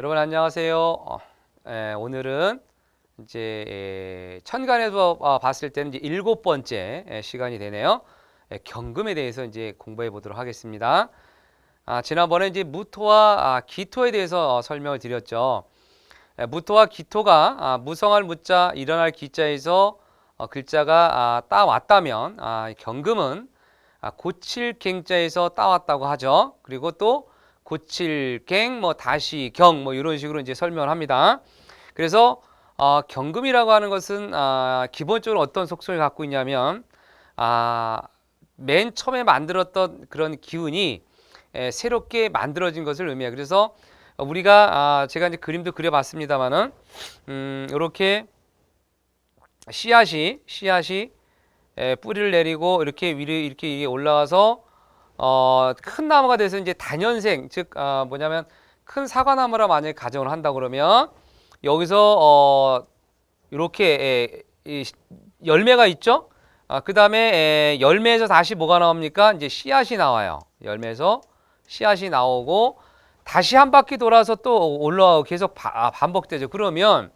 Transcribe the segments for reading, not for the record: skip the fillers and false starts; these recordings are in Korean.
여러분 안녕하세요. 오늘은 이제 천간에서 봤을 때는 이제 일곱 번째 시간이 되네요. 경금에 대해서 이제 공부해 보도록 하겠습니다. 지난번에 이제 무토와 기토에 대해서 설명을 드렸죠. 무토와 기토가 무성할 무자, 일어날 기자에서 글자가 따왔다면 경금은 고칠 갱자에서 따왔다고 하죠. 그리고 또 고칠 갱, 뭐 다시 경, 뭐 이런 식으로 이제 설명을 합니다. 그래서 경금이라고 하는 것은 기본적으로 어떤 속성을 갖고 있냐면 맨 처음에 만들었던 그런 기운이 새롭게 만들어진 것을 의미해요. 그래서 우리가 제가 이제 그림도 그려봤습니다만은 이렇게 씨앗이 뿌리를 내리고 이렇게 위로 이렇게 올라가서 큰 나무가 돼서 이제 단연생, 즉 뭐냐면 큰 사과나무라 만약에 가정을 한다 그러면 여기서 이렇게 열매가 있죠. 그 다음에 열매에서 다시 뭐가 나옵니까? 이제 씨앗이 나와요. 열매에서 씨앗이 나오고 다시 한 바퀴 돌아서 또 올라오고 계속 반복되죠. 그러면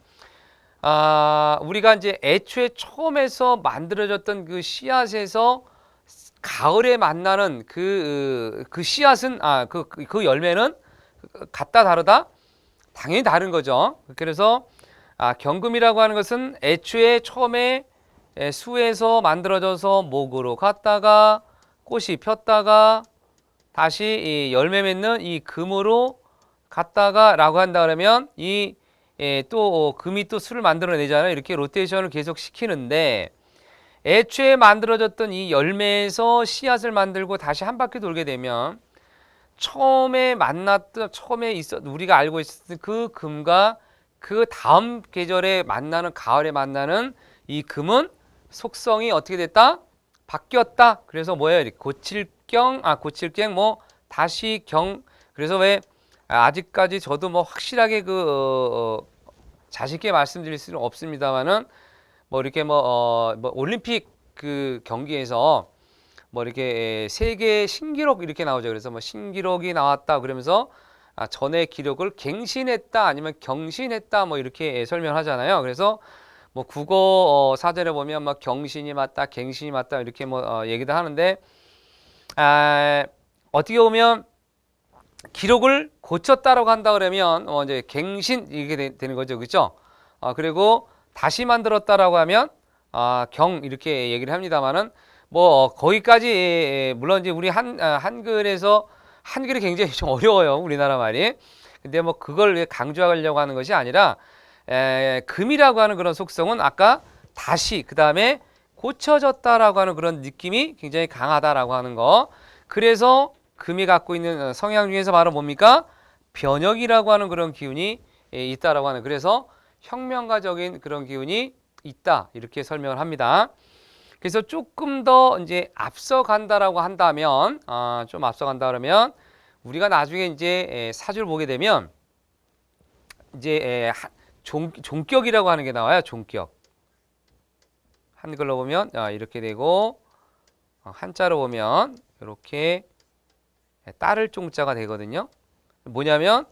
우리가 이제 애초에 처음에서 만들어졌던 그 씨앗에서 가을에 만나는 그 씨앗은 그 열매는 같다 다르다? 당연히 다른 거죠. 그래서 경금이라고 하는 것은 애초에 처음에 수에서 만들어져서 목으로 갔다가 꽃이 폈다가 다시 열매 맺는 이 금으로 갔다가라고 한다 그러면 이 또 금이 또 수를 만들어내잖아요. 이렇게 로테이션을 계속 시키는데 애초에 만들어졌던 이 열매에서 씨앗을 만들고 다시 한 바퀴 돌게 되면 처음에 만났던 우리가 알고 있었던 그 금과 그 다음 계절에 만나는 가을에 만나는 이 금은 속성이 어떻게 됐다? 바뀌었다. 그래서 뭐예요? 고칠경 뭐 다시 경. 그래서 왜 아직까지 저도 뭐 확실하게 자신 있게 말씀드릴 수는 없습니다만은 뭐 이렇게 뭐 올림픽 그 경기에서 뭐 이렇게 세계 신기록 이렇게 나오죠. 그래서 뭐 신기록이 나왔다 그러면서 전의 기록을 갱신했다 아니면 경신했다 뭐 이렇게 설명하잖아요. 그래서 뭐 국어 사전에 보면 막 경신이 맞다, 갱신이 맞다 이렇게 뭐 얘기도 하는데 어떻게 보면 기록을 고쳤다라고 한다 그러면 이제 갱신 이게 되는 거죠, 그렇죠? 그리고 다시 만들었다라고 하면 경 이렇게 얘기를 합니다만은 뭐 거기까지 물론 이제 우리 한글에서 한글이 굉장히 좀 어려워요, 우리나라 말이. 근데 뭐 그걸 강조하려고 하는 것이 아니라 금이라고 하는 그런 속성은 아까 다시 그 다음에 고쳐졌다라고 하는 그런 느낌이 굉장히 강하다라고 하는 거. 그래서 금이 갖고 있는 성향 중에서 바로 뭡니까? 변혁이라고 하는 그런 기운이 있다라고 하는. 그래서 혁명가적인 그런 기운이 있다 이렇게 설명을 합니다. 그래서 조금 더 이제 앞서간다라고 한다면 좀 앞서간다 그러면 우리가 나중에 이제 사주를 보게 되면 이제 종격이라고 하는 게 나와요. 종격. 한글로 보면 이렇게 되고 한자로 보면 이렇게 따를 종자가 되거든요. 뭐냐면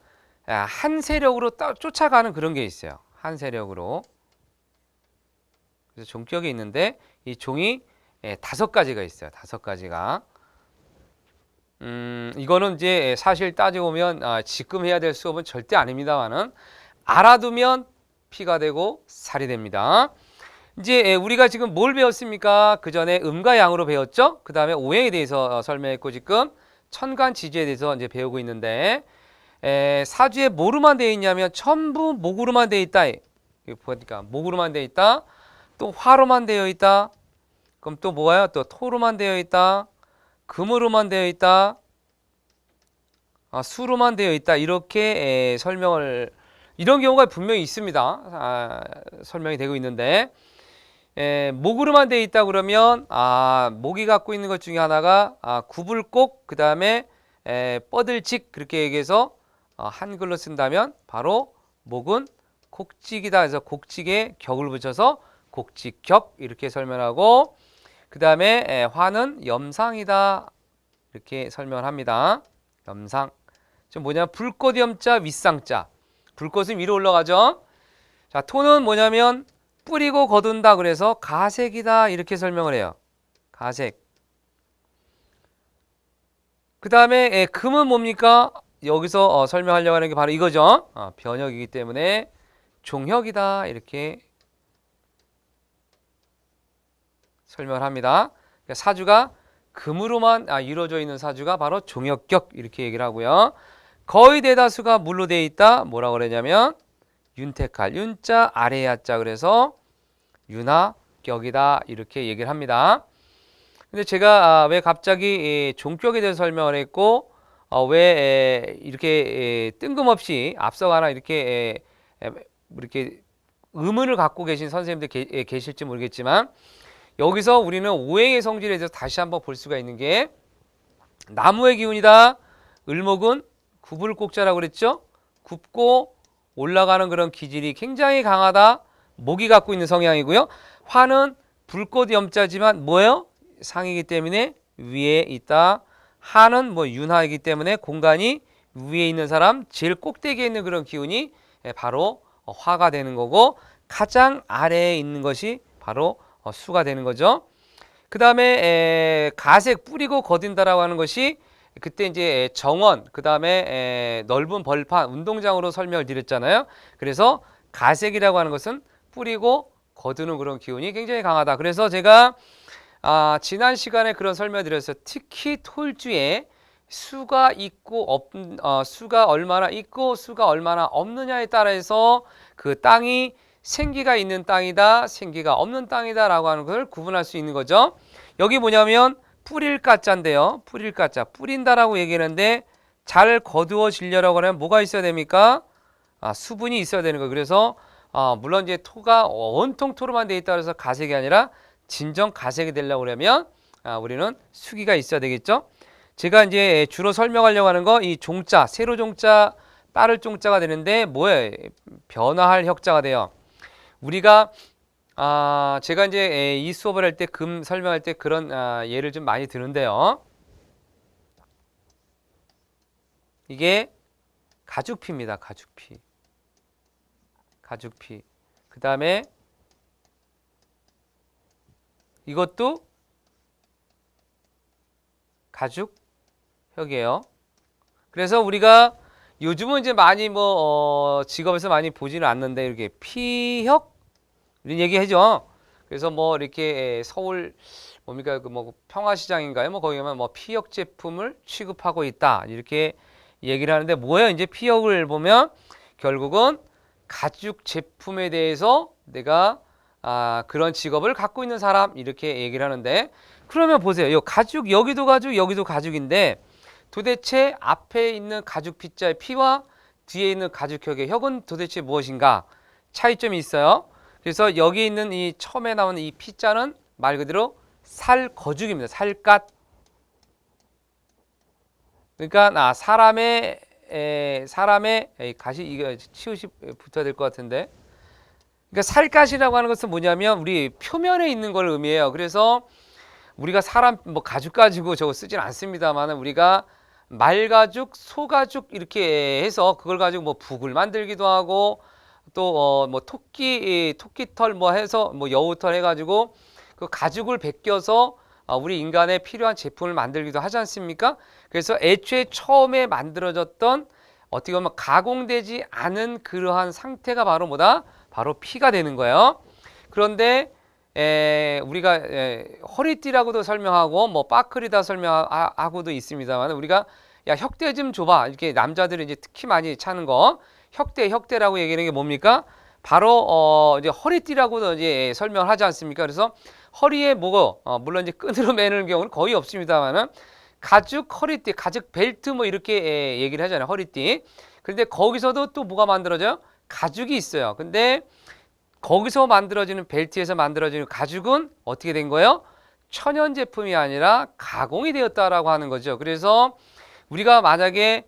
한 세력으로 쫓아가는 그런 게 있어요. 한 세력으로. 그래서 종격이 있는데 이 종이 5가지가 있어요. 5가지가. 이거는 이제 사실 따지고 보면 지금 해야 될 수업은 절대 아닙니다만은 알아두면 피가 되고 살이 됩니다. 이제 우리가 지금 뭘 배웠습니까? 그 전에 음과 양으로 배웠죠. 그 다음에 오행에 대해서 설명했고 지금 천간지지에 대해서 이제 배우고 있는데 사주에 뭐로만 되어 있냐면 전부 목으로만 되어 있다. 이거 보니까 목으로만 되어 있다. 또 화로만 되어 있다. 그럼 또 뭐예요? 또 토로만 되어 있다. 금으로만 되어 있다. 수로만 되어 있다. 이렇게 설명을 이런 경우가 분명히 있습니다. 설명이 되고 있는데 목으로만 되어 있다 그러면 목이 갖고 있는 것 중에 하나가 구불꼭 그 다음에 뻗을직 그렇게 얘기해서 한글로 쓴다면 바로 목은 곡직이다. 그래서 곡직에 격을 붙여서 곡직격 이렇게 설명하고 그 다음에 화는 염상이다 이렇게 설명을 합니다. 염상. 좀 뭐냐면 불꽃 염자 윗상자. 불꽃은 위로 올라가죠. 자, 토는 뭐냐면 뿌리고 거둔다. 그래서 가색이다. 이렇게 설명을 해요. 가색. 그 다음에 금은 뭡니까? 여기서 설명하려고 하는 게 바로 이거죠. 변혁이기 때문에 종혁이다. 이렇게 설명을 합니다. 그러니까 사주가 금으로만 이루어져 있는 사주가 바로 종혁격 이렇게 얘기를 하고요. 거의 대다수가 물로 되어 있다. 뭐라고 그러냐면 윤택할, 윤자 아래 야자. 그래서 윤화격이다 이렇게 얘기를 합니다. 근데 제가 왜 갑자기 종격에 대해서 설명을 했고 왜 이렇게 뜬금없이 앞서가나 이렇게 의문을 갖고 계신 선생님들 계실지 모르겠지만, 여기서 우리는 오행의 성질에 대해서 다시 한번 볼 수가 있는 게, 나무의 기운이다. 을목은 굽을 꼭자라고 그랬죠. 굽고 올라가는 그런 기질이 굉장히 강하다. 목이 갖고 있는 성향이고요. 화는 불꽃 염자지만 뭐예요? 상이기 때문에 위에 있다. 하는 윤하이기 때문에 공간이 위에 있는 사람, 제일 꼭대기에 있는 그런 기운이 바로 화가 되는 거고, 가장 아래에 있는 것이 바로 수가 되는 거죠. 그 다음에 가색, 뿌리고 거둔다라고 하는 것이 그때 이제 정원, 그 다음에 넓은 벌판, 운동장으로 설명을 드렸잖아요. 그래서 가색이라고 하는 것은 뿌리고 거두는 그런 기운이 굉장히 강하다. 그래서 제가 지난 시간에 그런 설명을 드렸어요. 특히 토일주에 수가 있고 수가 얼마나 있고 수가 얼마나 없느냐에 따라서 그 땅이 생기가 있는 땅이다, 생기가 없는 땅이다 라고 하는 것을 구분할 수 있는 거죠. 여기 뭐냐면 뿌릴 가짜인데요. 뿌릴 가짜, 뿌린다라고 얘기하는데, 잘 거두어지려고 하면 뭐가 있어야 됩니까? 수분이 있어야 되는 거예요. 그래서 물론 이제 토가 온통 토로만 돼 있다 그래서 가색이 아니라 진정 가색이 되려고 그러면 우리는 수기가 있어야 되겠죠. 제가 이제 주로 설명하려고 하는 거, 이 종자, 세로 종자, 따를 종자가 되는데 뭐예요? 변화할 혁자가 돼요. 우리가 제가 이제 이 수업을 할 때, 금 설명할 때 그런 예를 좀 많이 드는데요. 이게 가죽피입니다. 가죽피. 가죽피. 그 다음에 이것도 가죽혁이에요. 그래서 우리가 요즘은 이제 많이 직업에서 많이 보지는 않는데, 이렇게 피혁 이런 얘기 하죠. 그래서 이렇게 서울 뭡니까 그 평화시장인가요? 거기 가면 피혁 제품을 취급하고 있다 이렇게 얘기를 하는데, 뭐예요? 이제 피혁을 보면 결국은 가죽 제품에 대해서 내가 그런 직업을 갖고 있는 사람 이렇게 얘기를 하는데, 그러면 보세요. 이 가죽, 여기도 가죽, 여기도 가죽인데 도대체 앞에 있는 가죽 피자의 피와 뒤에 있는 가죽혁의 혁은 도대체 무엇인가? 차이점이 있어요. 그래서 여기 있는 이 처음에 나오는 이 피자는 말 그대로 살거죽입니다. 살갗. 그러니까 사람의 가시, 이거 치우시 붙어야 될 것 같은데, 그러니까 살갗이라고 하는 것은 뭐냐면 우리 표면에 있는 걸 의미해요. 그래서 우리가 사람 가죽 가지고 저거 쓰진 않습니다만, 우리가 말가죽, 소가죽 이렇게 해서 그걸 가지고 북을 만들기도 하고, 또 토끼털 해서 여우털 해가지고 그 가죽을 벗겨서 우리 인간에 필요한 제품을 만들기도 하지 않습니까? 그래서 애초에 처음에 만들어졌던 어떻게 보면 가공되지 않은 그러한 상태가 바로 뭐다? 바로 피가 되는 거예요. 그런데 우리가 허리띠라고도 설명하고 빠클이다 설명하고도 있습니다만, 우리가 야 혁대 좀 줘봐 이렇게 남자들이 이제 특히 많이 차는 거, 혁대라고 얘기하는 게 뭡니까? 바로 이제 허리띠라고도 이제 설명을 하지 않습니까? 그래서 허리에 물론 이제 끈으로 매는 경우는 거의 없습니다만은, 가죽 허리띠, 가죽 벨트 이렇게 얘기를 하잖아요. 허리띠. 그런데 거기서도 또 뭐가 만들어져요? 가죽이 있어요. 근데 거기서 만들어지는 벨트에서 만들어지는 가죽은 어떻게 된 거예요? 천연 제품이 아니라 가공이 되었다라고 하는 거죠. 그래서 우리가 만약에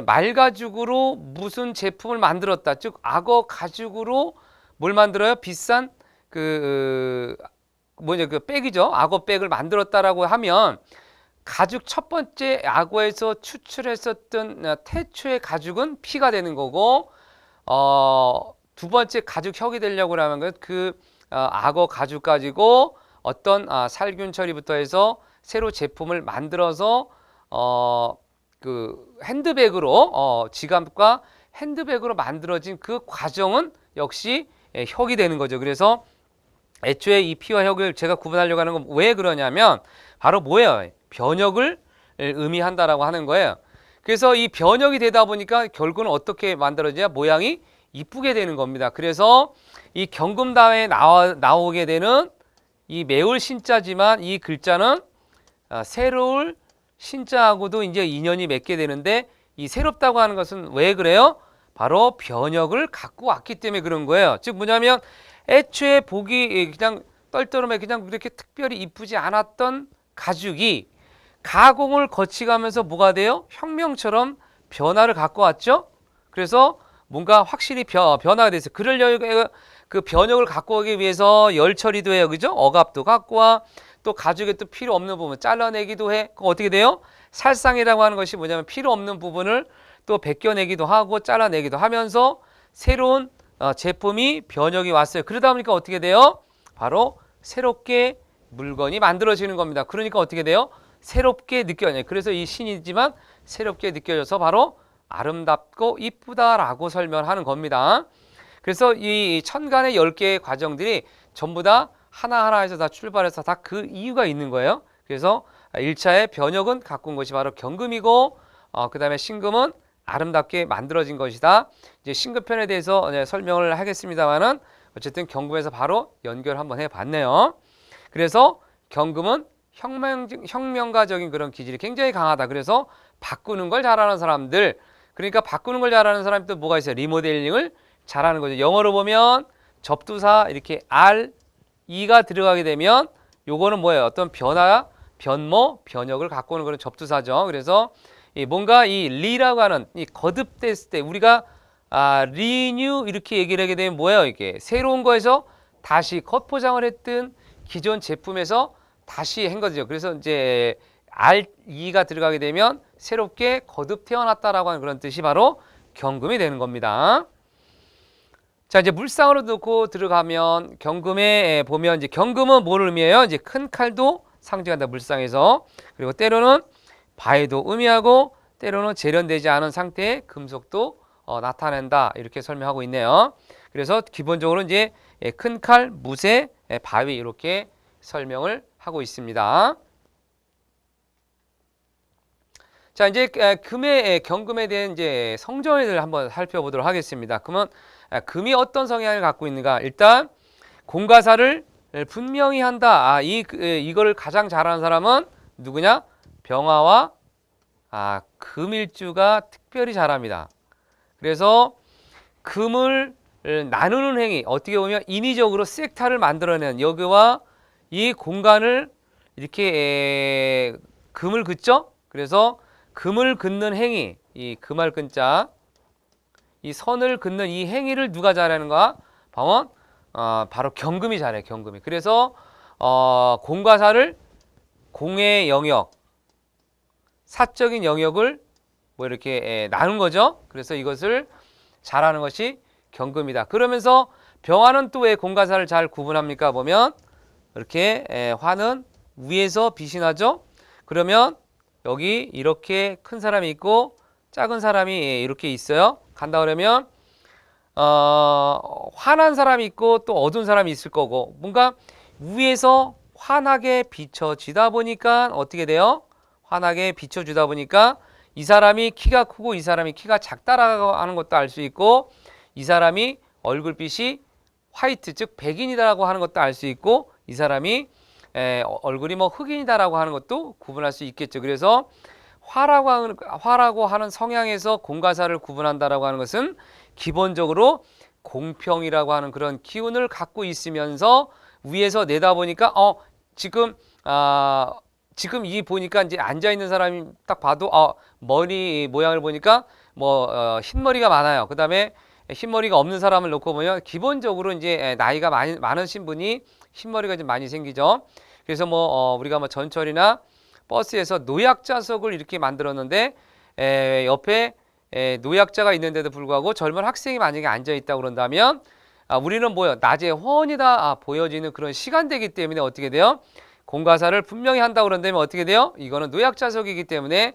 말가죽으로 무슨 제품을 만들었다, 즉 악어 가죽으로 뭘 만들어요? 비싼 그 백이죠. 악어 백을 만들었다라고 하면, 가죽 첫 번째 악어에서 추출했었던 태초의 가죽은 피가 되는 거고, 두 번째 가죽혁이 되려고 하면 악어 가죽 가지고 어떤 살균 처리부터 해서 새로 제품을 만들어서 그 핸드백으로 지갑과 핸드백으로 만들어진 그 과정은 역시 혁이 되는 거죠. 그래서 애초에 이 피와 혁을 제가 구분하려고 하는 건 왜 그러냐면 바로 뭐예요? 변혁을 의미한다라고 하는 거예요. 그래서 이 변혁이 되다 보니까 결국은 어떻게 만들어져야 모양이 이쁘게 되는 겁니다. 그래서 이 경금다에 나오게 되는 이 매울 신자지만 이 글자는 새로울 신자하고도 이제 인연이 맺게 되는데 이 새롭다고 하는 것은 왜 그래요? 바로 변혁을 갖고 왔기 때문에 그런 거예요. 즉 뭐냐면 애초에 보기 그냥 떨떠름해 그냥 그렇게 특별히 이쁘지 않았던 가죽이 가공을 거치가면서 뭐가 돼요? 혁명처럼 변화를 갖고 왔죠. 그래서 뭔가 확실히 변화가 됐어요. 그러려고 그 변혁을 갖고 오기 위해서 열 처리도 해요. 그죠? 억압도 갖고 와. 또 가죽에 또 필요 없는 부분 잘라내기도 해. 그럼 어떻게 돼요? 살상이라고 하는 것이 뭐냐면 필요 없는 부분을 또 벗겨내기도 하고 잘라내기도 하면서 새로운 제품이 변혁이 왔어요. 그러다 보니까 어떻게 돼요? 바로 새롭게 물건이 만들어지는 겁니다. 그러니까 어떻게 돼요? 새롭게 느껴져요. 그래서 이 신이지만 새롭게 느껴져서 바로 아름답고 이쁘다라고 설명하는 겁니다. 그래서 이 천간의 10개의 과정들이 전부 다 하나하나에서 다 출발해서 다 그 이유가 있는 거예요. 그래서 1차의 변혁은 갖고 온 것이 바로 경금이고 그 다음에 신금은 아름답게 만들어진 것이다. 이제 신금편에 대해서 설명을 하겠습니다만은 어쨌든 경금에서 바로 연결 한번 해봤네요. 그래서 경금은 혁명가적인 그런 기질이 굉장히 강하다. 그래서 바꾸는 걸 잘하는 사람들, 그러니까 바꾸는 걸 잘하는 사람이 또 뭐가 있어요? 리모델링을 잘하는 거죠. 영어로 보면 접두사 이렇게 R, E가 들어가게 되면 요거는 뭐예요? 어떤 변화, 변모, 변혁을 갖고 오는 그런 접두사죠. 그래서 뭔가 이 리라고 하는 이 거듭됐을 때 우리가 리뉴 이렇게 얘기를 하게 되면 뭐예요? 이게 새로운 거에서 다시 겉포장을 했던 기존 제품에서 다시 한 거죠. 그래서 이제 R2가 들어가게 되면 새롭게 거듭 태어났다라고 하는 그런 뜻이 바로 경금이 되는 겁니다. 자, 이제 물상으로 넣고 들어가면 경금에 보면 이제 경금은 뭘 의미해요? 이제 큰 칼도 상징한다 물상에서. 그리고 때로는 바위도 의미하고 때로는 재련되지 않은 상태의 금속도 나타낸다 이렇게 설명하고 있네요. 그래서 기본적으로 이제 큰 칼, 무쇠, 바위 이렇게 설명을 하고 있습니다. 자, 이제 금의 경금에 대한 이제 성전을 한번 살펴보도록 하겠습니다. 그러면 금이 어떤 성향을 갖고 있는가? 일단 공과사를 분명히 한다. 이거를 가장 잘하는 사람은 누구냐? 병화와 금일주가 특별히 잘합니다. 그래서 금을 나누는 행위, 어떻게 보면 인위적으로 섹타를 만들어내는 여기와 이 공간을 이렇게 금을 긋죠. 그래서 금을 긋는 행위, 이 금할 근자, 이 선을 긋는 이 행위를 누가 잘하는가? 바로 경금이 잘해요. 경금이. 그래서 공과 사를 공의 영역, 사적인 영역을 뭐 이렇게 나눈 거죠. 그래서 이것을 잘하는 것이 경금이다. 그러면서 병화는 또 왜 공과 사를 잘 구분합니까? 보면 이렇게 화는 위에서 빛이 나죠. 그러면 여기 이렇게 큰 사람이 있고 작은 사람이 이렇게 있어요. 간다 그러면 환한 사람이 있고 또 어두운 사람이 있을 거고 뭔가 위에서 환하게 비춰지다 보니까 어떻게 돼요? 환하게 비춰주다 보니까 이 사람이 키가 크고 이 사람이 키가 작다라고 하는 것도 알 수 있고 이 사람이 얼굴빛이 화이트 즉 백인이다라고 하는 것도 알 수 있고 이 사람이 얼굴이 뭐 흑인이다라고 하는 것도 구분할 수 있겠죠. 그래서 화라고 하는 성향에서 공과사를 구분한다라고 하는 것은 기본적으로 공평이라고 하는 그런 기운을 갖고 있으면서 위에서 내다보니까 지금 이 보니까 이제 앉아 있는 사람이 딱 봐도 머리 모양을 보니까 흰머리가 많아요. 그다음에 흰머리가 없는 사람을 놓고 보면 기본적으로 이제 나이가 많으신 분이 흰머리가 좀 많이 생기죠. 그래서 우리가 전철이나 버스에서 노약자석을 이렇게 만들었는데 옆에 노약자가 있는데도 불구하고 젊은 학생이 만약에 앉아 있다고 그런다면 우리는 뭐요? 낮에 훤히 다 보여지는 그런 시간대이기 때문에 어떻게 돼요? 공과사를 분명히 한다고 그런다면 어떻게 돼요? 이거는 노약자석이기 때문에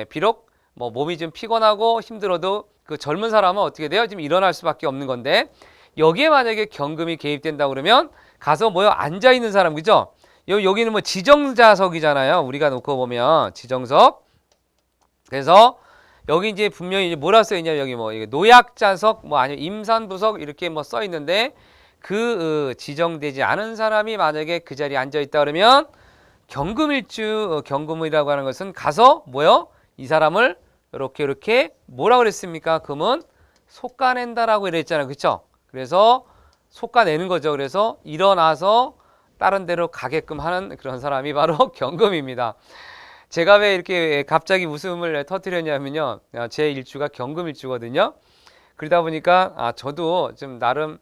비록 뭐 몸이 좀 피곤하고 힘들어도 그 젊은 사람은 어떻게 돼요? 지금 일어날 수밖에 없는 건데 여기에 만약에 경금이 개입된다 그러면 가서 뭐요? 앉아 있는 사람 그죠? 여기는 뭐 지정자석이잖아요. 우리가 놓고 보면 지정석. 그래서 여기 이제 분명히 이제 뭐라 써 있냐 여기 뭐 이게 노약자석 뭐 아니면 임산부석 이렇게 뭐 써 있는데 그 지정되지 않은 사람이 만약에 그 자리에 앉아 있다 그러면 경금일주 경금이라고 하는 것은 가서 뭐요? 이 사람을 이렇게 뭐라 그랬습니까? 금은 솎아낸다라고 이랬잖아요. 그렇죠? 그래서 솎아내는 거죠. 그래서 일어나서 다른 데로 가게끔 하는 그런 사람이 바로 경금입니다. 제가 왜 이렇게 갑자기 웃음을 터뜨렸냐면요. 제 일주가 경금일주거든요. 그러다 보니까 저도 좀 나름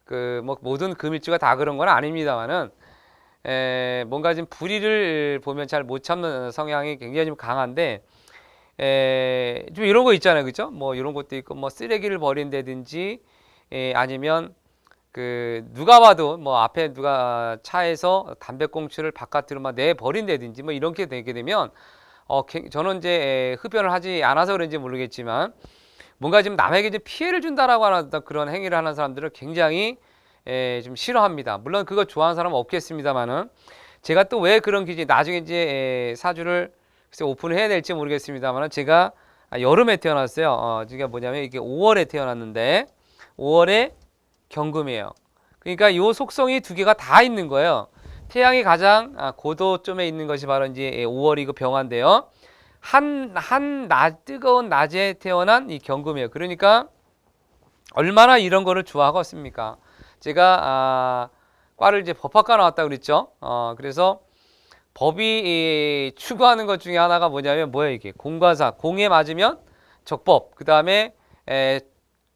그 뭐 모든 금일주가 다 그런 건 아닙니다만은 뭔가 좀 불의를 보면 잘 못 참는 성향이 굉장히 좀 강한데 좀 이런 거 있잖아요, 그죠? 뭐 이런 것도 있고 뭐 쓰레기를 버린다든지 아니면 그 누가 봐도 뭐 앞에 누가 차에서 담배꽁초를 바깥으로 막 내 버린다든지 뭐 이렇게 되게 되면 저는 이제 흡연을 하지 않아서 그런지 모르겠지만 뭔가 지금 남에게 이제 피해를 준다라고 하는 그런 행위를 하는 사람들을 굉장히 좀 싫어합니다. 물론 그거 좋아하는 사람은 없겠습니다만은 제가 또 왜 그런 기준 나중에 이제 사주를 글쎄 오픈을 해야 될지 모르겠습니다만은 제가 여름에 태어났어요. 제가 뭐냐면 이게 5월에 태어났는데 5월에 경금이에요. 그러니까 요 속성이 두 개가 다 있는 거예요. 태양이 가장 고도점에 있는 것이 바로 이제 5월이고 병화인데요. 뜨거운 낮에 태어난 이 경금이에요. 그러니까 얼마나 이런 거를 좋아하겠습니까? 제가 과를 이제 법학과 나왔다 그랬죠. 그래서 법이 추구하는 것 중에 하나가 뭐냐면 뭐예요 이게 공과사 공에 맞으면 적법 그 다음에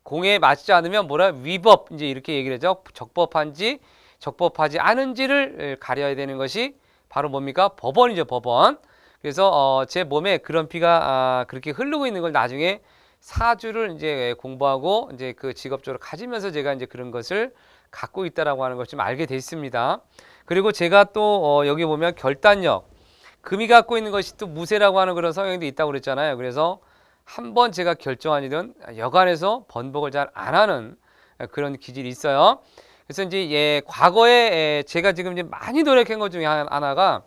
공에 맞지 않으면 뭐라 위법 이제 이렇게 얘기를 하죠. 적법한지 적법하지 않은지를 가려야 되는 것이 바로 뭡니까 법원이죠 법원. 그래서 제 몸에 그런 피가 그렇게 흐르고 있는 걸 나중에 사주를 이제 공부하고 이제 그 직업적으로 가지면서 제가 이제 그런 것을 갖고 있다라고 하는 걸 좀 알게 됐습니다. 그리고 제가 또 여기 보면 결단력 금이 갖고 있는 것이 또 무쇠라고 하는 그런 성향도 있다고 그랬잖아요. 그래서 한번 제가 결정한 일은 여간에서 번복을 잘 안 하는 그런 기질이 있어요. 그래서 이제 과거에 제가 지금 이제 많이 노력한 것 중에 하나가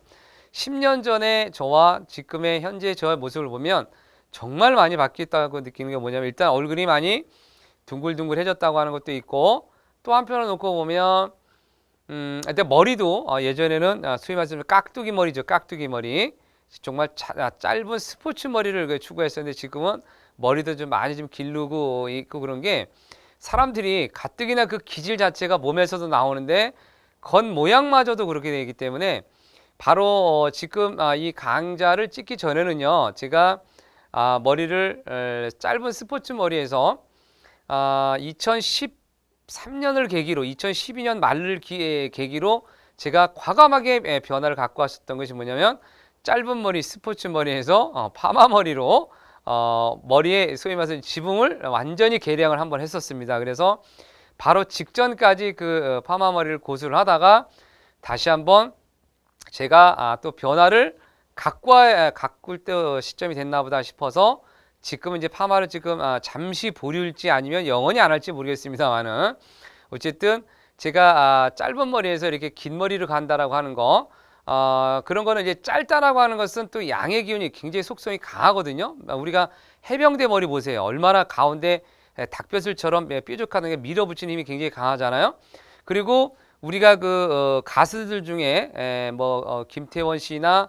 10년 전에 저와 지금의 현재 저의 모습을 보면 정말 많이 바뀌었다고 느끼는 게 뭐냐면 일단 얼굴이 많이 둥글둥글해졌다고 하는 것도 있고 또 한편으로 놓고 보면 근데 머리도 예전에는 소위 말해서 깍두기 머리죠. 깍두기 머리. 정말 짧은 스포츠 머리를 추구했었는데 지금은 머리도 좀 많이 좀 기르고 있고 그런 게 사람들이 가뜩이나 그 기질 자체가 몸에서도 나오는데 겉 모양마저도 그렇게 되기 때문에 바로 지금 이 강좌를 찍기 전에는요. 제가 머리를 짧은 스포츠 머리에서 2013년을 계기로 2012년 말을 계기로 제가 과감하게 변화를 갖고 왔었던 것이 뭐냐면 짧은 머리 스포츠 머리에서 파마 머리로 머리에 소위 말해서 지붕을 완전히 개량을 한번 했었습니다. 그래서 바로 직전까지 그 파마 머리를 고수를 하다가 다시 한번 제가 또 변화를 가꿀 때 시점이 됐나 보다 싶어서 지금은 이제 파마를 지금 잠시 보류일지 아니면 영원히 안 할지 모르겠습니다만은 어쨌든 제가 짧은 머리에서 이렇게 긴 머리로 간다라고 하는 거 그런 거는 이제 짧다라고 하는 것은 또 양의 기운이 굉장히 속성이 강하거든요. 우리가 해병대 머리 보세요. 얼마나 가운데 닭뼈슬처럼 뾰족하는 게 밀어붙이는 힘이 굉장히 강하잖아요. 그리고 우리가 그 가수들 중에 김태원 씨나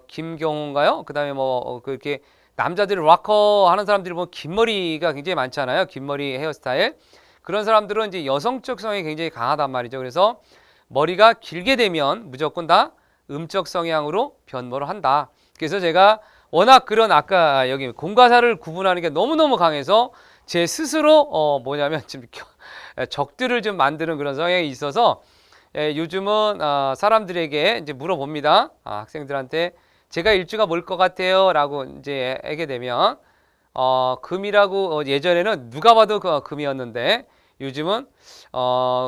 김경호인가요? 그다음에 그렇게 남자들이 락커 하는 사람들이 보면 긴 머리가 굉장히 많잖아요. 긴 머리 헤어스타일. 그런 사람들은 이제 여성적 성이 굉장히 강하단 말이죠. 그래서 머리가 길게 되면 무조건 다 음적 성향으로 변모를 한다. 그래서 제가 워낙 그런 아까 여기 공과사를 구분하는 게 너무너무 강해서 제 스스로 뭐냐면 지금 적들을 좀 만드는 그런 성향이 있어서 요즘은 사람들에게 이제 물어봅니다. 학생들한테 제가 일주가 뭘 것 같아요? 라고 이제 하게 되면 금이라고 예전에는 누가 봐도 그 금이었는데 요즘은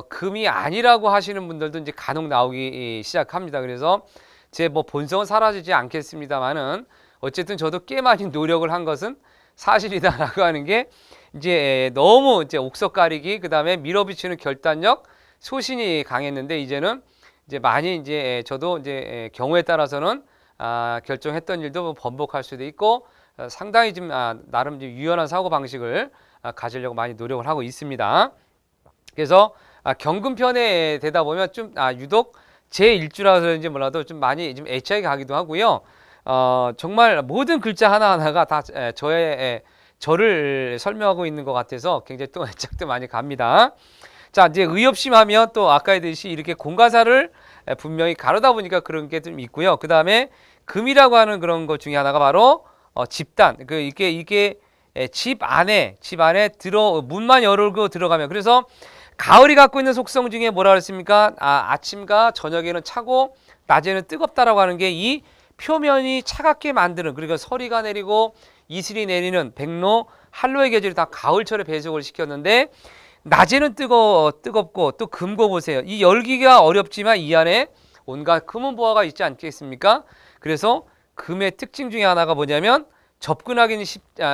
금이 아니라고 하시는 분들도 이제 간혹 나오기 시작합니다. 그래서 제 뭐 본성은 사라지지 않겠습니다만은 어쨌든 저도 꽤 많이 노력을 한 것은 사실이다라고 하는 게 이제 너무 이제 옥석 가리기 그다음에 밀어붙이는 결단력 소신이 강했는데 이제는 이제 많이 이제 저도 이제 경우에 따라서는 결정했던 일도 번복할 수도 있고 상당히 좀 나름 좀 유연한 사고 방식을 가지려고 많이 노력을 하고 있습니다. 그래서 경금편에 되다 보면 좀 유독 제 일주라서 그런지 몰라도 좀 많이 좀 애착이 가기도 하고요. 정말 모든 글자 하나하나가 다 저를 설명하고 있는 것 같아서 굉장히 또 애착도 많이 갑니다. 자, 이제 의협심하면 또 아까 했듯이 이렇게 공가사를 분명히 가르다 보니까 그런 게 좀 있고요. 그 다음에 금이라고 하는 그런 것 중에 하나가 바로 집단. 이게 집 안에 문만 열고 들어가면 그래서 가을이 갖고 있는 속성 중에 뭐라 그랬습니까? 아침과 저녁에는 차고 낮에는 뜨겁다라고 하는 게 이 표면이 차갑게 만드는 그러니까 서리가 내리고 이슬이 내리는 백로, 한로의 계절이 다 가을철에 배속을 시켰는데 낮에는 뜨겁고 또 금고 보세요. 이 열기가 어렵지만 이 안에 온갖 금은 보화가 있지 않겠습니까? 그래서 금의 특징 중에 하나가 뭐냐면 접근하기는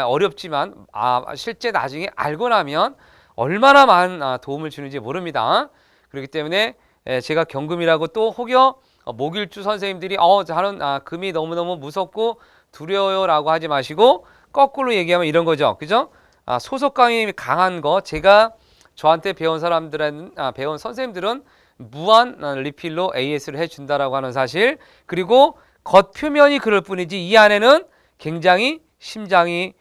어렵지만 실제 나중에 알고 나면 얼마나 많은 도움을 주는지 모릅니다. 그렇기 때문에 제가 경금이라고 또 혹여 목일주 선생님들이 저는 금이 너무너무 무섭고 두려워요라고 하지 마시고 거꾸로 얘기하면 이런 거죠. 그죠? 소속감이 강한 거 제가 저한테 배운 배운 선생님들은 무한 리필로 AS를 해준다라고 하는 사실 그리고 겉표면이 그럴 뿐이지 이 안에는 굉장히 심장이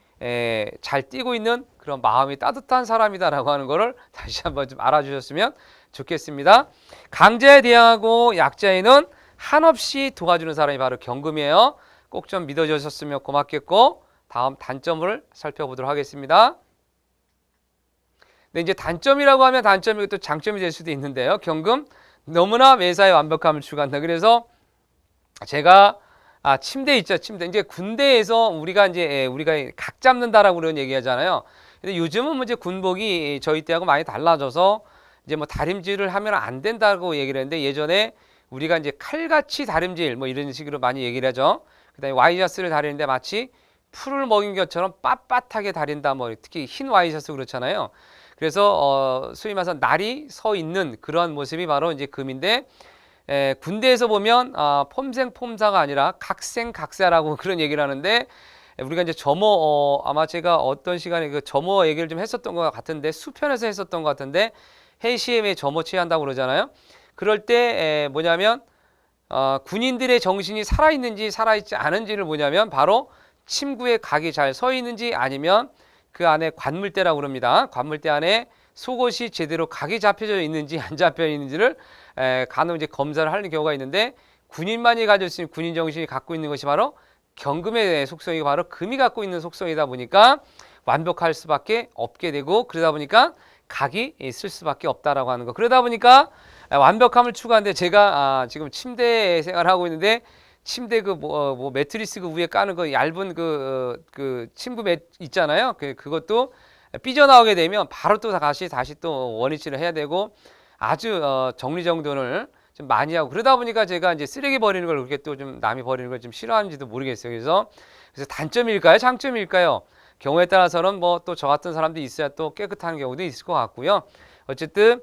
잘 뛰고 있는 그런 마음이 따뜻한 사람이다라고 하는 거를 다시 한번 좀 알아주셨으면 좋겠습니다. 강자에 대항하고 약자에는 한없이 도와주는 사람이 바로 경금이에요. 꼭 좀 믿어주셨으면 고맙겠고 다음 단점을 살펴보도록 하겠습니다. 네, 이제 단점이라고 하면 단점이 또 장점이 될 수도 있는데요. 경금 너무나 매사에 완벽함을 추구한다. 그래서 제가 침대 있죠, 침대. 이제 군대에서 우리가 각 잡는다라고 그런 얘기하잖아요. 근데 요즘은 이제 군복이 저희 때하고 많이 달라져서 이제 뭐 다림질을 하면 안 된다고 얘기를 했는데 예전에 우리가 이제 칼같이 다림질 뭐 이런 식으로 많이 얘기를 하죠. 그다음에 와이셔츠를 다리는데 마치 풀을 먹인 것처럼 빳빳하게 다린다. 뭐 특히 흰 와이셔츠 그렇잖아요. 그래서 소위 말해서 날이 서 있는 그런 모습이 바로 이제 금인데 군대에서 보면 폼생폼사가 아니라 각생각사라고 그런 얘기를 하는데 우리가 이제 점호 아마 제가 어떤 시간에 그 점호 얘기를 좀 했었던 것 같은데 수편에서 했었던 것 같은데 해시엠에 점호 취한다고 그러잖아요. 그럴 때 뭐냐면 군인들의 정신이 살아있는지 살아있지 않은지를 뭐냐면 바로 침구에 각이 잘 서 있는지 아니면 그 안에 관물대라고 그럽니다. 관물대 안에 속옷이 제대로 각이 잡혀져 있는지 안 잡혀 있는지를 간혹 이제 검사를 하는 경우가 있는데 군인만이 가질 수 있는 군인 정신이 갖고 있는 것이 바로 경금의 속성이 바로 금이 갖고 있는 속성이다 보니까 완벽할 수밖에 없게 되고 그러다 보니까 각이 있을 수밖에 없다라고 하는 거. 그러다 보니까 완벽함을 추구하는데 제가 지금 침대 생활을 하고 있는데 침대 뭐 매트리스 그 위에 까는 거 얇은 그 침구 매 있잖아요. 그것도 삐져나오게 되면 바로 또 다시 또 원위치를 해야 되고 아주 정리정돈을 좀 많이 하고 그러다 보니까 제가 이제 쓰레기 버리는 걸 그렇게 또 좀 남이 버리는 걸 좀 싫어하는지도 모르겠어요. 그래서 단점일까요? 장점일까요? 경우에 따라서는 뭐 또 저 같은 사람도 있어야 또 깨끗한 경우도 있을 것 같고요. 어쨌든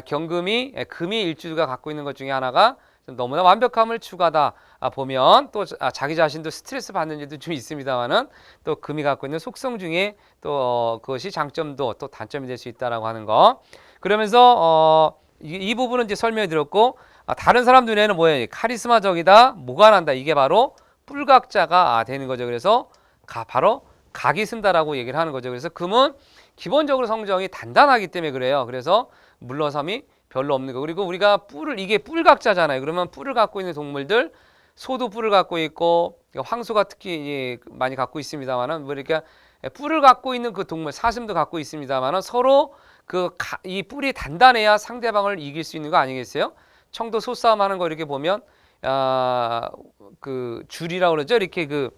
금이 일주가 갖고 있는 것 중에 하나가 너무나 완벽함을 추구하다 보면 또 자기 자신도 스트레스 받는 일도 좀 있습니다만은 또 금이 갖고 있는 속성 중에 또 그것이 장점도 또 단점이 될 수 있다라고 하는 거. 그러면서 이 부분은 이제 설명해 드렸고 다른 사람 눈에는 뭐예요? 카리스마적이다, 모관한다. 이게 바로 뿔각자가 되는 거죠. 그래서 바로 각이 쓴다라고 얘기를 하는 거죠. 그래서 금은 기본적으로 성정이 단단하기 때문에 그래요. 그래서 물러섬이 별로 없는 거. 그리고 우리가 이게 뿔각자잖아요. 그러면 뿔을 갖고 있는 동물들, 소도 뿔을 갖고 있고 황소가 특히 많이 갖고 있습니다만은 뭐 이렇게 뿔을 갖고 있는 그 동물, 사슴도 갖고 있습니다만은 서로 이 뿔이 단단해야 상대방을 이길 수 있는 거 아니겠어요? 청도 소싸움 하는 거 이렇게 보면 그 줄이라고 그러죠. 이렇게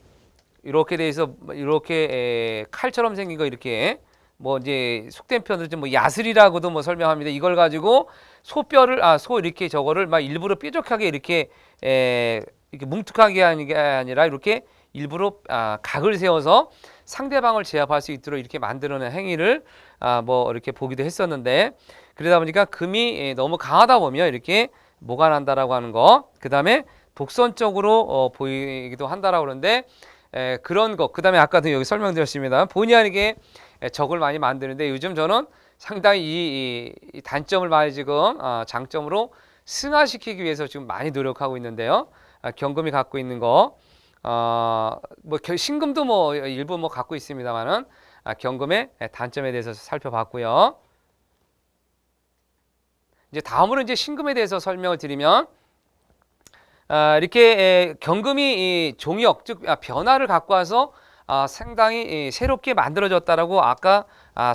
이렇게 돼서 이렇게 칼처럼 생긴 거 이렇게 뭐 이제 속된 편으로 좀 뭐 야슬이라고도 뭐 설명합니다. 이걸 가지고 소뼈를 소 이렇게 저거를 막 일부러 뾰족하게 이렇게 뭉툭하게 하는 게 아니라 이렇게 일부러 각을 세워서 상대방을 제압할 수 있도록 이렇게 만들어낸 행위를 뭐 이렇게 보기도 했었는데, 그러다 보니까 금이 너무 강하다 보면 이렇게 모가 난다라고 하는 거, 그 다음에 독선적으로 보이기도 한다라고 그러는데, 그런 거, 그 다음에 아까도 여기 설명드렸습니다. 본의 아니게 적을 많이 만드는데, 요즘 저는 상당히 이 단점을 많이 지금 장점으로 승화시키기 위해서 지금 많이 노력하고 있는데요. 경금이 갖고 있는 거, 뭐 신금도 뭐 일부 뭐 갖고 있습니다만은 경금의 단점에 대해서 살펴봤고요. 이제 다음으로 이제 신금에 대해서 설명을 드리면, 이렇게 경금이 이 종역, 즉 변화를 갖고 와서 상당히 새롭게 만들어졌다라고 아까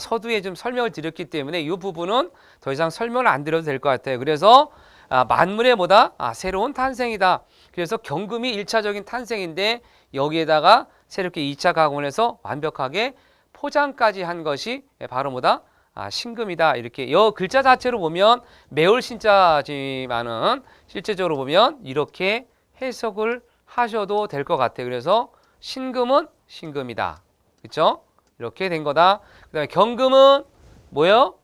서두에 좀 설명을 드렸기 때문에 이 부분은 더 이상 설명을 안 드려도 될 것 같아요. 그래서 만물의 뭐다? 새로운 탄생이다. 그래서 경금이 1차적인 탄생인데 여기에다가 새롭게 2차 가공을 해서 완벽하게 포장까지 한 것이 바로 뭐다? 신금이다. 이렇게 여 글자 자체로 보면 매울 신자지만은 실제적으로 보면 이렇게 해석을 하셔도 될 것 같아요. 그래서 신금은 신금이다. 그렇죠? 이렇게 된 거다. 그다음에 경금은 뭐예요?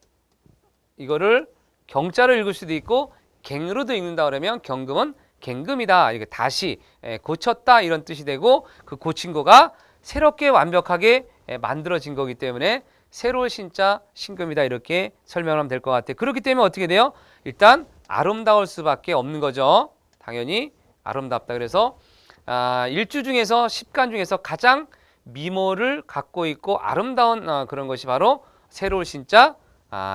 이거를 경자로 읽을 수도 있고 갱으로도 읽는다 그러면 경금은 갱금이다. 이게 다시 고쳤다 이런 뜻이 되고, 그 고친 거가 새롭게 완벽하게 만들어진 거기 때문에 새로운 신자 신금이다 이렇게 설명하면 될 것 같아요. 그렇기 때문에 어떻게 돼요? 일단 아름다울 수밖에 없는 거죠. 당연히 아름답다. 그래서 일주 중에서 10간 중에서 가장 미모를 갖고 있고 아름다운 그런 것이 바로 새로운 신자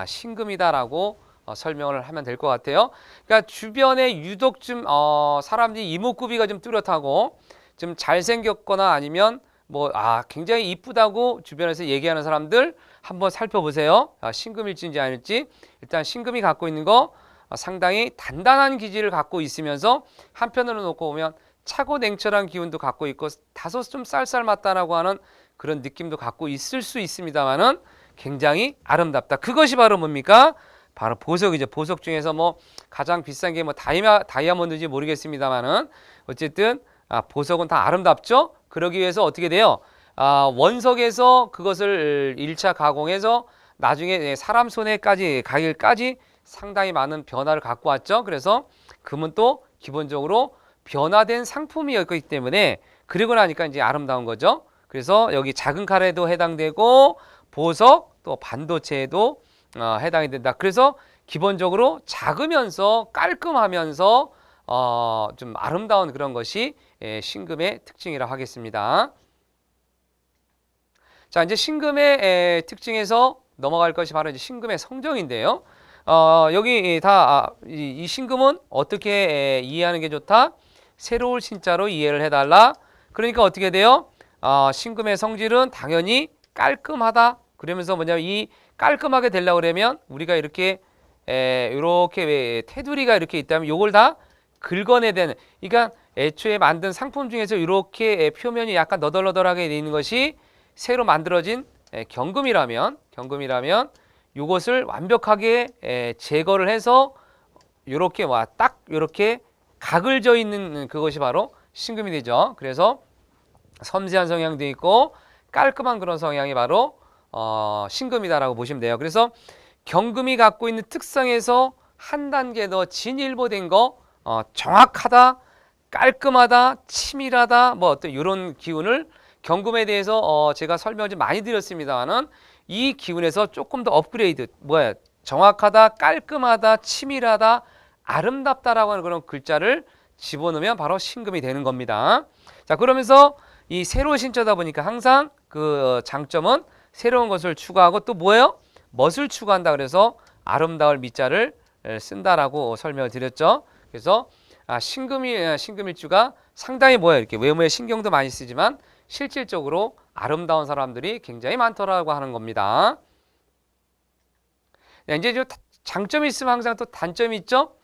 신금이다라고 설명을 하면 될 것 같아요. 그러니까 주변에 유독 좀 사람들이 이목구비가 좀 뚜렷하고 좀 잘생겼거나 아니면 뭐 굉장히 이쁘다고 주변에서 얘기하는 사람들 한번 살펴보세요. 신금일지인지 아닐지. 일단 신금이 갖고 있는 거 상당히 단단한 기질을 갖고 있으면서 한편으로 놓고 보면 차고 냉철한 기운도 갖고 있고 다소 좀 쌀쌀맞다라고 하는 그런 느낌도 갖고 있을 수 있습니다만은 굉장히 아름답다. 그것이 바로 뭡니까? 바로 보석이죠. 보석 중에서 뭐 가장 비싼 게 뭐 다이아몬드인지 모르겠습니다만은 어쨌든 보석은 다 아름답죠. 그러기 위해서 어떻게 돼요? 원석에서 그것을 1차 가공해서 나중에 사람 손에까지 가기까지 상당히 많은 변화를 갖고 왔죠. 그래서 금은 또 기본적으로 변화된 상품이었기 때문에 그리고 나니까 이제 아름다운 거죠. 그래서 여기 작은 칼에도 해당되고 보석 또 반도체에도 해당이 된다. 그래서 기본적으로 작으면서 깔끔하면서 좀 아름다운 그런 것이 신금의 특징이라고 하겠습니다. 자, 이제 신금의 특징에서 넘어갈 것이 바로 이제 신금의 성정인데요. 여기 이 신금은 어떻게 이해하는 게 좋다? 새로운 신자로 이해를 해달라. 그러니까 어떻게 돼요? 신금의 성질은 당연히 깔끔하다. 그러면서 뭐냐면 이 깔끔하게 되려고 그러면 우리가 이렇게 테두리가 이렇게 있다면 요걸 다 긁어내야 되는, 그러니까 애초에 만든 상품 중에서 이렇게 표면이 약간 너덜너덜하게 되어 있는 것이 새로 만들어진 경금이라면 이것을 완벽하게 제거를 해서 이렇게 딱 이렇게 각을 져 있는 그것이 바로 신금이 되죠. 그래서 섬세한 성향도 있고 깔끔한 그런 성향이 바로 신금이다라고 보시면 돼요. 그래서 경금이 갖고 있는 특성에서 한 단계 더 진일보된 거, 정확하다, 깔끔하다, 치밀하다, 뭐 어떤 이런 기운을 경금에 대해서 제가 설명을 좀 많이 드렸습니다만은 이 기운에서 조금 더 업그레이드, 정확하다, 깔끔하다, 치밀하다, 아름답다라고 하는 그런 글자를 집어넣으면 바로 신금이 되는 겁니다. 자, 그러면서 이 새로운 신자다 보니까 항상 그 장점은 새로운 것을 추구하고 또 뭐예요? 멋을 추구한다. 그래서 아름다울 미자를 쓴다라고 설명을 드렸죠. 그래서 신금일주가 상당히 이렇게 외모에 신경도 많이 쓰지만 실질적으로 아름다운 사람들이 굉장히 많더라고 하는 겁니다. 네, 이제 장점이 있으면 항상 또 단점이 있죠.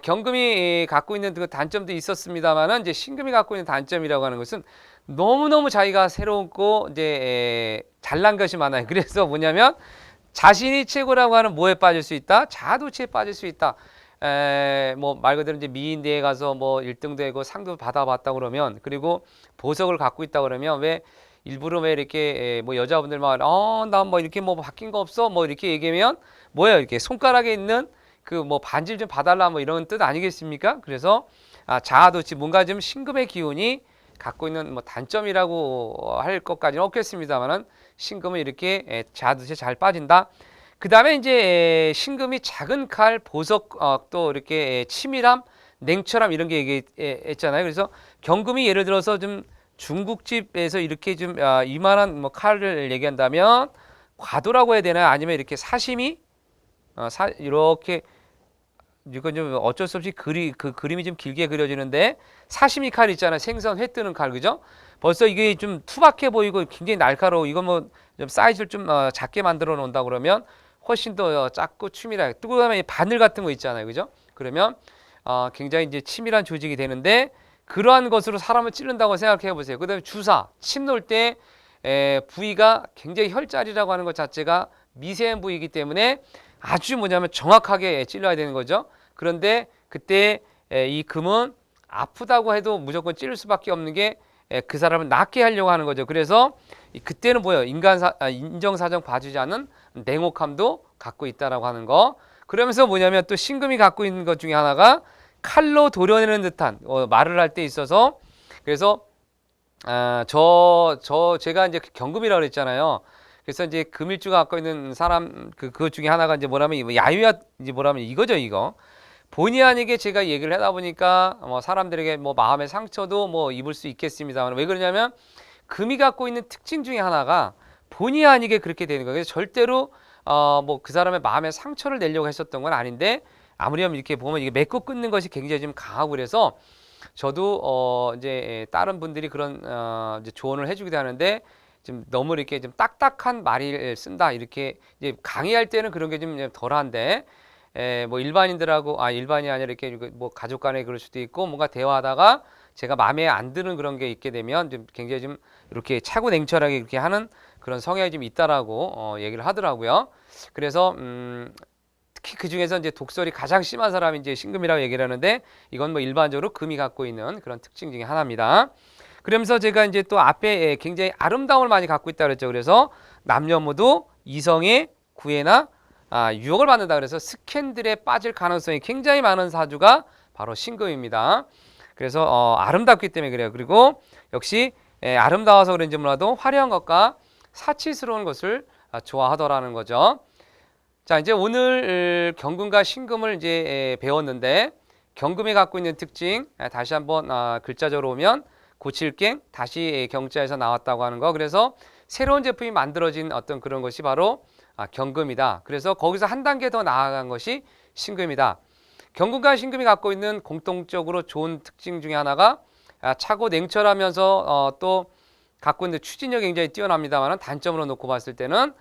경금이 갖고 있는 그 단점도 있었습니다만은 이제 신금이 갖고 있는 단점이라고 하는 것은 너무너무 자기가 새롭고 이제 잘난 것이 많아요. 그래서 뭐냐면 자신이 최고라고 하는 뭐에 빠질 수 있다? 자아도취에 빠질 수 있다. 뭐 말 그대로 이제 미인대에 가서 뭐 1등 되고 상도 받아봤다 그러면, 그리고 보석을 갖고 있다 그러면 왜 일부러 왜 이렇게 뭐 여자분들만 나 뭐 이렇게 뭐 바뀐 거 없어 뭐 이렇게 얘기하면 뭐예요? 이렇게 손가락에 있는 그 뭐 반지를 좀 봐달라 뭐 이런 뜻 아니겠습니까? 그래서 자아도취, 뭔가 좀 신금의 기운이 갖고 있는 뭐 단점이라고 할 것까지는 없겠습니다만은 신금은 이렇게 자아도취에 잘 빠진다. 그 다음에 이제 신금이 작은 칼, 보석, 또 이렇게 치밀함, 냉철함 이런 게 얘기했잖아요. 그래서 경금이 예를 들어서 좀 중국집에서 이렇게 좀 이만한 뭐 칼을 얘기한다면 과도라고 해야 되나요? 아니면 이렇게 사시미, 이렇게 이건 좀 어쩔 수 없이 그 그림이 좀 길게 그려지는데, 사시미 칼 있잖아요. 생선 회 뜨는 칼, 그죠? 벌써 이게 좀 투박해 보이고 굉장히 날카로워. 이건 뭐 좀 사이즈를 좀 작게 만들어 놓는다 그러면 훨씬 더 작고 치밀하게 뜨고, 그다음에 바늘 같은 거 있잖아요, 그죠? 그러면 굉장히 이제 치밀한 조직이 되는데, 그러한 것으로 사람을 찌른다고 생각해 보세요. 그다음에 주사, 침 놓을 때 부위가 굉장히 혈자리라고 하는 것 자체가 미세한 부위이기 때문에 아주 뭐냐면 정확하게 찔러야 되는 거죠. 그런데 그때 이 금은 아프다고 해도 무조건 찌를 수밖에 없는 게 그 사람을 낫게 하려고 하는 거죠. 그래서 그때는 뭐예요? 인정사정 봐주지 않는 냉혹함도 갖고 있다라고 하는 거. 그러면서 뭐냐면 또 신금이 갖고 있는 것 중에 하나가 칼로 도려내는 듯한 말을 할 때 있어서, 그래서 제가 이제 경금이라고 그랬잖아요. 그래서 이제 금일주가 갖고 있는 사람 그 중에 하나가 이제 뭐라면 야유야, 이제 뭐라면 이거죠, 이거. 본의 아니게 제가 얘기를 하다 보니까 뭐 사람들에게 뭐 마음의 상처도 뭐 입을 수 있겠습니다만, 왜 그러냐면 금이 갖고 있는 특징 중에 하나가 본의 아니게 그렇게 되는 거예요. 그래서 절대로 뭐 그 사람의 마음에 상처를 내려고 했었던 건 아닌데, 아무렴 이렇게 보면 이게 맺고 끊는 것이 굉장히 좀 강하고, 그래서 저도 이제 다른 분들이 그런 이제 조언을 해주기도 하는데, 좀 너무 이렇게 좀 딱딱한 말을 쓴다, 이렇게 이제 강의할 때는 그런 게 좀 덜한데, 뭐 일반인들하고 일반이 아니라 이렇게 뭐 가족 간에 그럴 수도 있고, 뭔가 대화하다가 제가 마음에 안 드는 그런 게 있게 되면 좀 굉장히 좀 이렇게 차고 냉철하게 이렇게 하는 그런 성향이 좀 있다라고 얘기를 하더라고요. 그래서 특히 그 중에서 이제 독설이 가장 심한 사람이 이제 신금이라고 얘기를 하는데, 이건 뭐 일반적으로 금이 갖고 있는 그런 특징 중에 하나입니다. 그러면서 제가 이제 또 앞에 굉장히 아름다움을 많이 갖고 있다 그랬죠. 그래서 남녀 모두 이성의 구애나 유혹을 받는다 그래서 스캔들에 빠질 가능성이 굉장히 많은 사주가 바로 신금입니다. 그래서 아름답기 때문에 그래요. 그리고 역시 아름다워서 그런지 몰라도 화려한 것과 사치스러운 것을 좋아하더라는 거죠. 자, 이제 오늘 경금과 신금을 이제 배웠는데, 경금이 갖고 있는 특징 다시 한번 글자적으로 오면 고칠갱, 다시 경자에서 나왔다고 하는 거. 그래서 새로운 제품이 만들어진 어떤 그런 것이 바로 경금이다. 그래서 거기서 한 단계 더 나아간 것이 신금이다. 경금과 신금이 갖고 있는 공통적으로 좋은 특징 중에 하나가 차고 냉철하면서 또 갖고 있는 추진력이 굉장히 뛰어납니다만, 단점으로 놓고 봤을 때는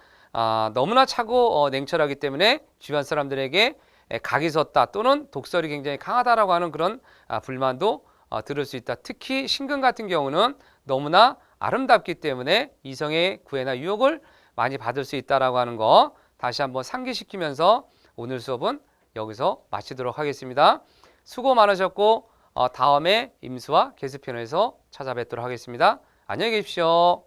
너무나 차고 냉철하기 때문에 주변 사람들에게 각이 섰다 또는 독설이 굉장히 강하다라고 하는 그런 불만도 들을 수 있다. 특히 신금 같은 경우는 너무나 아름답기 때문에 이성의 구애나 유혹을 많이 받을 수 있다라고 하는 거 다시 한번 상기시키면서 오늘 수업은 여기서 마치도록 하겠습니다. 수고 많으셨고 다음에 임수와 개수편에서 찾아뵙도록 하겠습니다. 안녕히 계십시오.